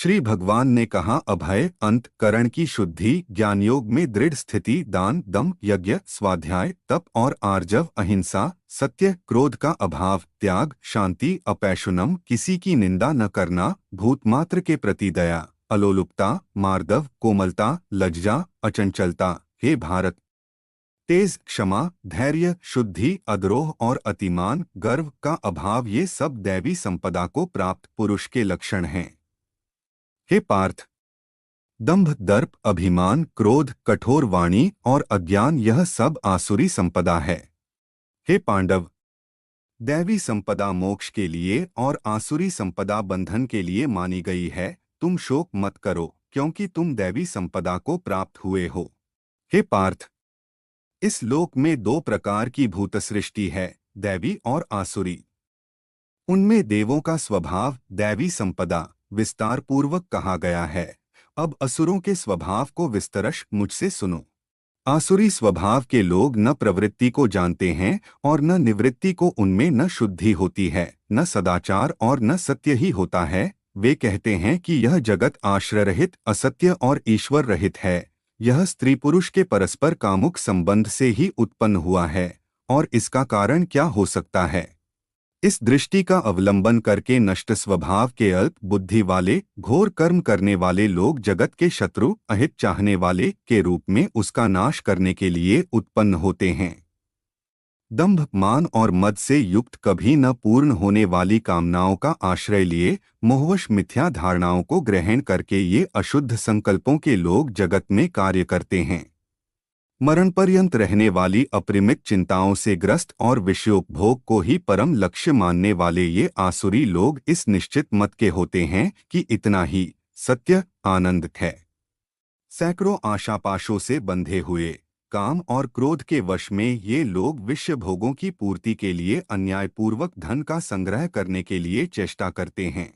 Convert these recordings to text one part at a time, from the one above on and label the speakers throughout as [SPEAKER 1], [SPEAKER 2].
[SPEAKER 1] श्री भगवान ने कहा, अभय, अंतःकरण की शुद्धि, ज्ञानयोग में दृढ़ स्थिति, दान, दम, यज्ञ, स्वाध्याय, तप और आर्जव, अहिंसा, सत्य, क्रोध का अभाव, त्याग, शांति, अपैशुनम, किसी की निंदा न करना, भूतमात्र के प्रति दया, अलोलुपता, मार्दव, कोमलता, लज्जा, अचंचलता। हे भारत, तेज, क्षमा, धैर्य, शुद्धि, अद्रोह और अतिमान, गर्व का अभाव, ये सब दैवी संपदा को प्राप्त पुरुष के लक्षण हैं। हे पार्थ, दंभ, दर्प, अभिमान, क्रोध, कठोर वाणी और अज्ञान, यह सब आसुरी संपदा है। हे पांडव, दैवी संपदा मोक्ष के लिए और आसुरी संपदा बंधन के लिए मानी गई है। तुम शोक मत करो, क्योंकि तुम दैवी संपदा को प्राप्त हुए हो। हे पार्थ, इस लोक में दो प्रकार की भूत सृष्टि है, दैवी और आसुरी। उनमें देवों का स्वभाव, दैवी संपदा, विस्तार पूर्वक कहा गया है। अब असुरों के स्वभाव को विस्तरश मुझसे सुनो। आसुरी स्वभाव के लोग न प्रवृत्ति को जानते हैं और न निवृत्ति को, उनमें न शुद्धि होती है, न सदाचार और न सत्य ही होता है। वे कहते हैं कि यह जगत आश्रय रहित, असत्य और ईश्वर रहित है। यह स्त्री पुरुष के परस्पर कामुक संबंध से ही उत्पन्न हुआ है, और इसका कारण क्या हो सकता है? इस दृष्टि का अवलंबन करके नष्ट स्वभाव के अल्प बुद्धि वाले, घोर कर्म करने वाले लोग जगत के शत्रु, अहित चाहने वाले के रूप में उसका नाश करने के लिए उत्पन्न होते हैं। दंभ, मान और मद से युक्त, कभी न पूर्ण होने वाली कामनाओं का आश्रय लिए मोहवश मिथ्या धारणाओं को ग्रहण करके ये अशुद्ध संकल्पों के लोग जगत में कार्य करते हैं। मरण पर्यंत रहने वाली अपरिमित चिंताओं से ग्रस्त और विषयोपभोग को ही परम लक्ष्य मानने वाले ये आसुरी लोग इस निश्चित मत के होते हैं कि इतना ही सत्य, आनंद है। सैकड़ों आशापाशों से बंधे हुए, काम और क्रोध के वश में ये लोग विषय भोगों की पूर्ति के लिए अन्यायपूर्वक धन का संग्रह करने के लिए चेष्टा करते हैं।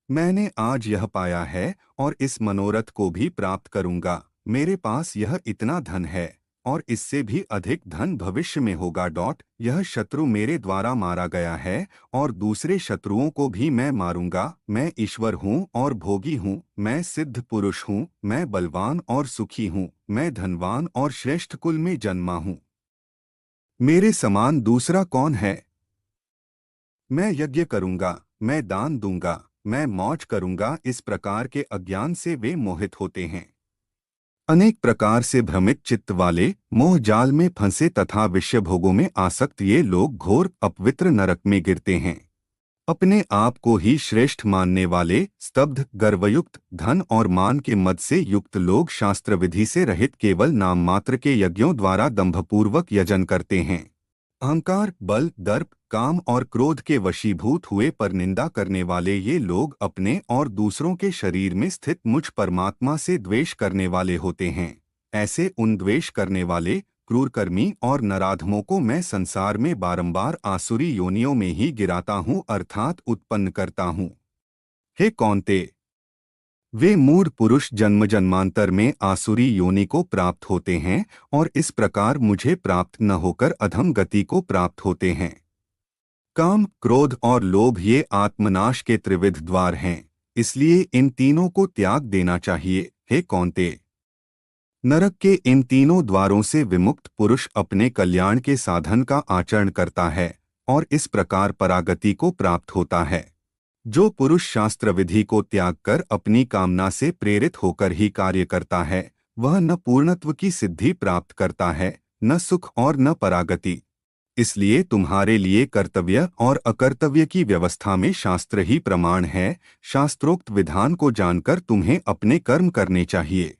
[SPEAKER 1] मैंने आज यह पाया है और इस मनोरथ को भी प्राप्त करूंगा। मेरे पास यह इतना धन है और इससे भी अधिक धन भविष्य में होगा। यह शत्रु मेरे द्वारा मारा गया है और दूसरे शत्रुओं को भी मैं मारूंगा। मैं ईश्वर हूँ और भोगी हूँ। मैं सिद्ध पुरुष हूँ। मैं बलवान और सुखी हूँ। मैं धनवान और श्रेष्ठ कुल में जन्मा हूँ। मेरे समान दूसरा कौन है? मैं यज्ञ करूंगा, मैं दान दूंगा, मैं मौज करूंगा। इस प्रकार के अज्ञान से वे मोहित होते हैं। अनेक प्रकार से भ्रमित चित्त वाले, मोह जाल में फंसे तथा विषय भोगों में आसक्त ये लोग घोर अपवित्र नरक में गिरते हैं। अपने आप को ही श्रेष्ठ मानने वाले, स्तब्ध, गर्वयुक्त, धन और मान के मद से युक्त लोग शास्त्र विधि से रहित केवल नाम मात्र के यज्ञों द्वारा दंभपूर्वक यजन करते हैं। अहंकार, बल, दर्प, काम और क्रोध के वशीभूत हुए पर निंदा करने वाले ये लोग अपने और दूसरों के शरीर में स्थित मुझ परमात्मा से द्वेष करने वाले होते हैं। ऐसे उन द्वेष करने वाले, क्रूरकर्मी और नराधमों को मैं संसार में बारंबार आसुरी योनियों में ही गिराता हूँ, अर्थात उत्पन्न करता हूँ। हे कौन्ते, वे मूढ़ पुरुष जन्म जन्मांतर में आसुरी योनि को प्राप्त होते हैं और इस प्रकार मुझे प्राप्त न होकर अधम गति को प्राप्त होते हैं। काम, क्रोध और लोभ ये आत्मनाश के त्रिविध द्वार हैं, इसलिए इन तीनों को त्याग देना चाहिए। हे कौन्ते, नरक के इन तीनों द्वारों से विमुक्त पुरुष अपने कल्याण के साधन का आचरण करता है और इस प्रकार परागति को प्राप्त होता है। जो पुरुष शास्त्र विधि को त्याग कर अपनी कामना से प्रेरित होकर ही कार्य करता है, वह न पूर्णत्व की सिद्धि प्राप्त करता है, न सुख और न परागति। इसलिए तुम्हारे लिए कर्तव्य और अकर्तव्य की व्यवस्था में शास्त्र ही प्रमाण है। शास्त्रोक्त विधान को जानकर तुम्हें अपने कर्म करने चाहिए।